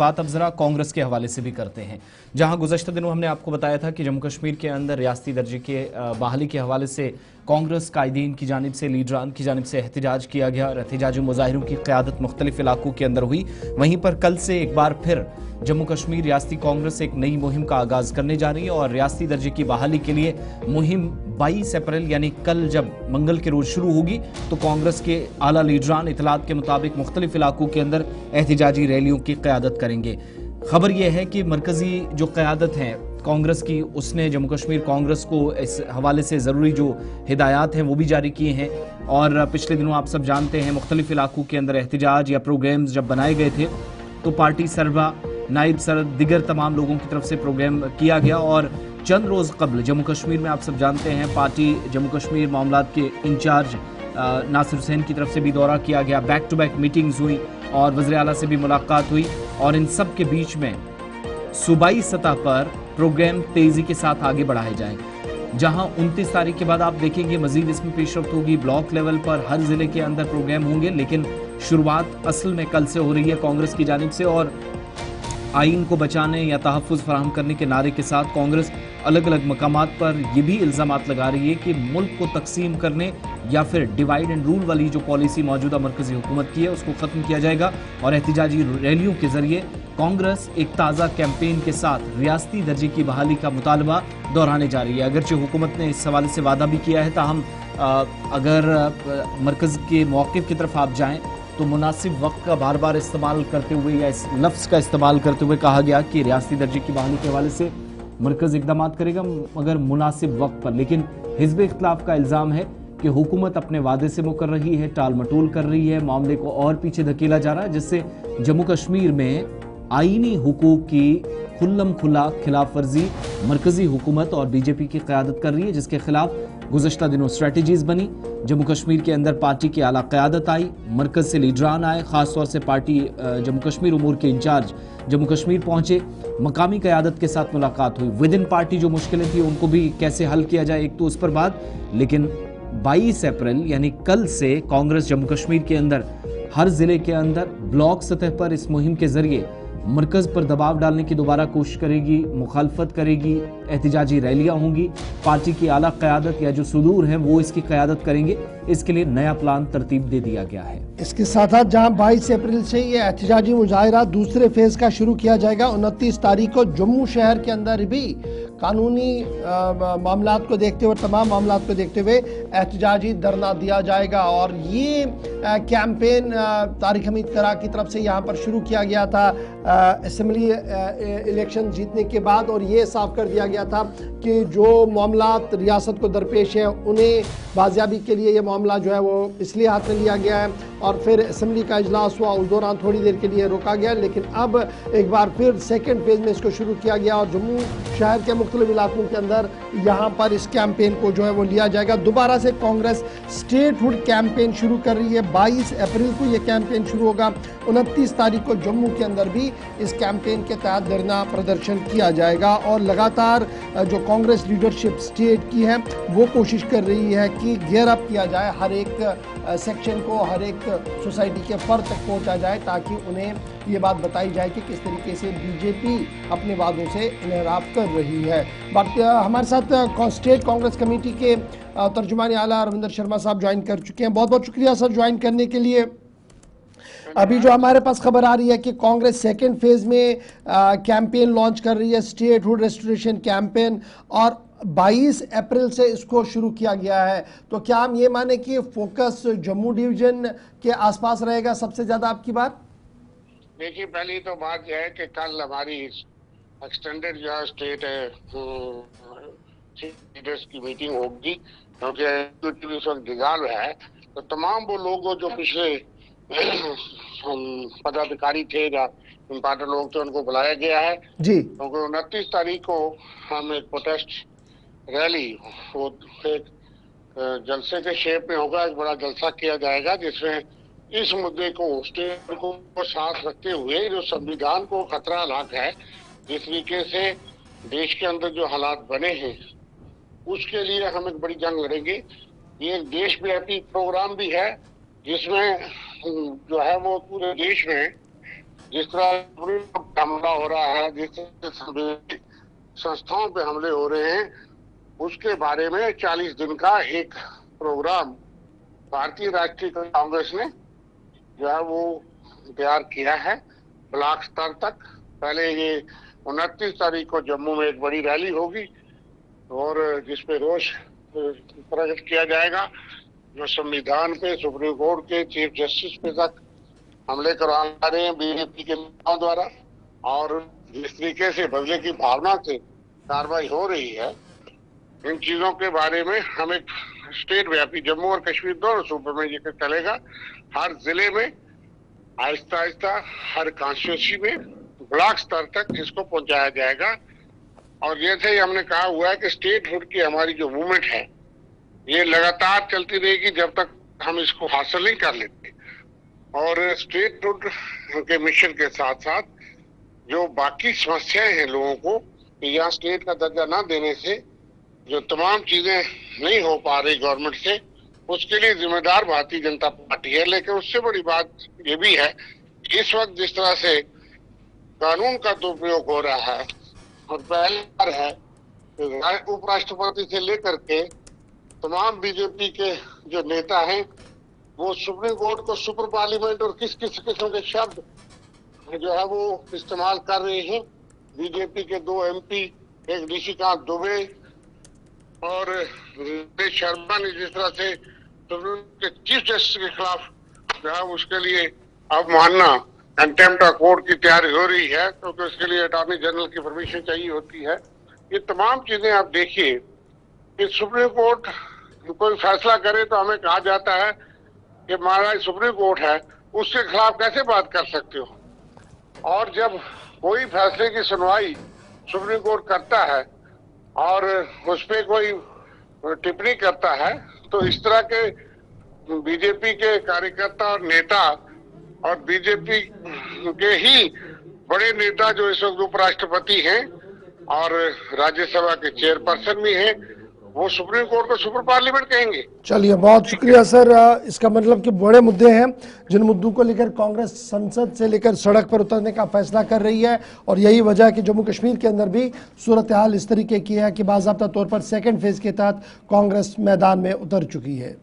बात अब जरा कांग्रेस के हवाले से भी करते हैं, जहां गुज़श्ता दिनों हमने आपको बताया था कि जम्मू कश्मीर के अंदर रियासती दर्जे के बहाली के हवाले से कांग्रेस कायदीन की जानिब से, लीडरान की जानिब से एहतजाज किया गया और एहतजाजी मुजाहिरों की क़यादत मुख्तलिफ इलाकों के अंदर हुई। वहीं पर कल से एक बार फिर जम्मू कश्मीर रियासती कांग्रेस एक नई मुहिम का आगाज़ करने जा रही है और रियासती दर्जे की बहाली के लिए मुहिम 22 अप्रैल यानी कल जब मंगल के रोज़ शुरू होगी तो कांग्रेस के आला लीडरान इतलात के मुताबिक मुख्तलिफ इलाकों के अंदर एहतजाजी रैलियों की क़यादत करेंगे। खबर यह है कि मरकज़ी जो क़यादत है कांग्रेस की, उसने जम्मू कश्मीर कांग्रेस को इस हवाले से ज़रूरी जो हिदायत हैं वो भी जारी किए हैं। और पिछले दिनों आप सब जानते हैं मुख्तलिफ इलाकों के अंदर एहतजाज या प्रोग्राम्स जब बनाए गए थे तो पार्टी सरबरा, नायब सदर, दिगर तमाम लोगों की तरफ से प्रोग्राम किया गया। और चंद रोज़ कबल जम्मू कश्मीर में आप सब जानते हैं पार्टी जम्मू कश्मीर मामलात के इंचार्ज नासिर हुसैन की तरफ से भी दौरा किया गया, बैक टू बैक मीटिंग्स हुई और वज़ीर आला से भी मुलाकात हुई। और इन सब के बीच में सूबाई सतह पर प्रोग्राम तेज़ी के साथ आगे बढ़ाए जाएंगे, जहां 29 तारीख के बाद आप देखेंगे मजीद इसमें पेशरफ्त होगी। ब्लॉक लेवल पर हर ज़िले के अंदर प्रोग्राम होंगे, लेकिन शुरुआत असल में कल से हो रही है कांग्रेस की जानिब से। और आइन को बचाने या तहफ़्फ़ुज़ फराहम करने के नारे के साथ कांग्रेस अलग अलग मकामात पर यह भी इल्ज़ामात लगा रही है कि मुल्क को तकसीम करने या फिर डिवाइड एंड रूल वाली जो पॉलिसी मौजूदा मरकज़ी हुकूमत की है उसको ख़त्म किया जाएगा। और एहतजाजी रैलियों के ज़रिए कांग्रेस एक ताज़ा कैंपेन के साथ रियासती दर्जे की बहाली का मुतालबा दोहराने जा रही है। अगरचे हुकूमत ने इस हवाले से वादा भी किया है, ताहम अगर मरकज़ के मौक़िफ़ की तरफ आप जाएँ तो मुनासिब वक्त का बार बार इस्तेमाल करते हुए या इस लफ्ज़ का इस्तेमाल करते हुए कहा गया कि रियासती दर्जे की बहाली के हवाले से मरकज़ इक़दाम करेगा मगर मुनासिब वक्त पर। लेकिन हिज़्ब इख्तिलाफ का इल्ज़ाम है कि हुकूमत अपने वादे से मुकर रही है, टाल मटोल कर रही है, मामले को और पीछे धकेला जा रहा है, जिससे जम्मू कश्मीर में आईनी हुकूक की खुल्लम खुला खिलाफ वर्जी मरकज़ी हुकूमत और बीजेपी की क़यादत कर रही है, जिसके खिलाफ गुज़श्ता दिनों स्ट्रेटजीज़ बनी। जम्मू कश्मीर के अंदर पार्टी की आला क़यादत आई, मरकज़ से लीडरान आए, ख़ास तौर से पार्टी जम्मू कश्मीर उमूर के इंचार्ज जम्मू कश्मीर पहुंचे, मकामी क़यादत के साथ मुलाकात हुई। विद इन पार्टी जो मुश्किलें थी उनको भी कैसे हल किया जाए, एक तो उस पर बात। लेकिन 22 अप्रैल यानी कल से कांग्रेस जम्मू कश्मीर के अंदर हर ज़िले के अंदर ब्लॉक सतह पर इस मुहिम के ज़रिए मरकज़ पर दबाव डालने की दोबारा कोशिश करेगी, मुखालफत करेगी, एहतजाजी रैलियाँ होंगी, पार्टी की आला क़यादत या जो सुदूर हैं वो इसकी क़यादत करेंगे। इसके लिए नया प्लान तरतीब दे दिया गया है। इसके साथ साथ जहां 22 अप्रैल से ये एहतजाजी मुजाहिरा दूसरे फेज का शुरू किया जाएगा, 29 तारीख को जम्मू शहर के अंदर भी कानूनी मामलात को देखते हुए, तमाम मामलात को देखते हुए एहतजाजी धरना दिया जाएगा। और ये कैंपेन तारिक हमीद करा की तरफ से यहाँ पर शुरू किया गया था असम्बली इलेक्शन जीतने के बाद, और ये साफ कर दिया गया था कि जो मामलात रियासत को दरपेश है उन्हें बाजियाबी के लिए ये मामला जो है वो इसलिए हाथ में लिया गया है। और फिर असम्बली का इजलास हुआ, उस दौरान थोड़ी देर के लिए रोका गया, लेकिन अब एक बार फिर सेकेंड फेज में इसको शुरू किया गया और जम्मू शहर के मुख्तलिफ इलाकों के अंदर यहाँ पर इस कैंपेन को जो है वो लिया जाएगा। दोबारा से कांग्रेस स्टेटहुड कैंपेन शुरू कर रही है। 22 अप्रैल को ये कैंपेन शुरू होगा, 29 तारीख को जम्मू के अंदर भी इस कैंपेन के तहत धरना प्रदर्शन किया जाएगा। और लगातार जो कांग्रेस लीडरशिप स्टेट की है वो कोशिश कर रही है कि गियर अप किया जाए, हर एक सेक्शन को, हर एक सोसाइटी के फर्द तक पहुंचा जाए, ताकि उन्हें ये बात बताई जाए कि किस तरीके से बीजेपी अपने वादों से इनहराफ कर रही है। बाकी हमारे साथ स्टेट कांग्रेस कमेटी के तर्जुमान आला रविंदर शर्मा साहब ज्वाइन कर चुके हैं। बहुत बहुत शुक्रिया सर ज्वाइन करने के लिए। अभी जो हमारे पास खबर आ रही है कि कांग्रेस सेकेंड फेज में कैंपेन लॉन्च कर रही है, स्टेटहुड रेस्टोरेशन कैंपेन, और 22 अप्रैल से इसको शुरू किया गया है। तो क्या हम ये माने कि फोकस जम्मू डिवीजन के आसपास रहेगा सबसे ज्यादा आपकी बात? देखिए, पहली तो बात यह है कि कल हमारी एक्सटेंडेड जो स्टेट लीडर्स की मीटिंग होगी, क्योंकि उस वक्त डिगाल है, तो तमाम वो लोग जो पिछले पदाधिकारी थे या इम्पोर्टेंट लोग थे उनको बुलाया गया है जी। क्योंकि 29 तारीख को हम एक प्रोटेस्ट रैली, वो एक जलसे के शेप में होगा, एक बड़ा जलसा किया जाएगा जिसमें इस मुद्दे को स्टेट को साथ रखते हुए जो संविधान को खतरा लाक है, जिस तरीके से देश के अंदर जो हालात बने हैं उसके लिए हम एक बड़ी जंग लड़ेंगे। ये एक देशव्यापी प्रोग्राम भी है जिसमें जो है वो पूरे देश में जिस तरह हमला हो रहा है, जिस तरह संस्थाओं पे हमले हो रहे हैं, उसके बारे में 40 दिन का एक प्रोग्राम भारतीय राष्ट्रीय कांग्रेस ने जो है वो तैयार किया है ब्लॉक स्तर तक। पहले ये 29 तारीख को जम्मू में एक बड़ी रैली होगी और जिसपे रोष प्रकट किया जाएगा, जो संविधान पे, सुप्रीम कोर्ट के चीफ जस्टिस पे तक हमले करवा रहे हैं बीजेपी के नेताओं द्वारा, और जिस तरीके से बदले की भावना से कार्रवाई हो रही है, इन चीजों के बारे में हम एक स्टेट व्यापी, जम्मू और कश्मीर दोनों सूबे में ये चलेगा, हर जिले में आहिस्ता आहिस्ता हर कॉन्स्टिट्यूंसी में ब्लॉक स्तर तक इसको पहुंचाया जाएगा। और जैसे ही हमने कहा हुआ है कि स्टेटहुड की हमारी जो मूवमेंट है ये लगातार चलती रहेगी जब तक हम इसको हासिल नहीं कर लेते। और स्टेटहुड के मिशन के साथ साथ जो बाकी समस्याएं हैं लोगों को कि यहाँ स्टेट का दर्जा ना देने से जो तमाम चीजें नहीं हो पा रही गवर्नमेंट से, उसके लिए जिम्मेदार भारतीय जनता पार्टी है। लेकिन उससे बड़ी बात ये भी है, इस वक्त जिस तरह से कानून का दुरुपयोग हो रहा है, और पहली बार है उपराष्ट्रपति से लेकर के तमाम बीजेपी के जो नेता हैं वो सुप्रीम कोर्ट को सुपर पार्लियामेंट और किस किस किस्म के शब्द जो है वो इस्तेमाल कर रहे हैं। बीजेपी के 2 MP, एक निशिकांत दुबे और राजेश शर्मा ने जिस तरह से के चीफ जस्टिस के खिलाफ जो है उसके लिए अवमानना कंटेम्प्ट ऑफ कोर्ट की तैयारी हो रही है, क्योंकि उसके लिए अटॉर्नी जनरल की परमिशन चाहिए होती है। ये तमाम चीजें आप देखिए कि सुप्रीम कोर्ट कोई फैसला करे तो हमें कहा जाता है कि महाराज सुप्रीम कोर्ट है, उसके खिलाफ कैसे बात कर सकते हो। और जब कोई फैसले की सुनवाई सुप्रीम कोर्ट करता है और उस पर कोई टिप्पणी करता है, तो इस तरह के बीजेपी के कार्यकर्ता और नेता और बीजेपी के ही बड़े नेता जो इस वक्त उपराष्ट्रपति हैं और राज्यसभा के चेयरपर्सन भी हैं, वो सुप्रीम कोर्ट को सुपर पार्लियामेंट कहेंगे। चलिए, बहुत शुक्रिया सर। इसका मतलब कि बड़े मुद्दे हैं जिन मुद्दों को लेकर कांग्रेस संसद से लेकर सड़क पर उतरने का फैसला कर रही है, और यही वजह है कि जम्मू कश्मीर के अंदर भी सूरत हाल इस तरीके की है कि बाज़ाब्ता तौर पर सेकंड फेज के तहत कांग्रेस मैदान में उतर चुकी है।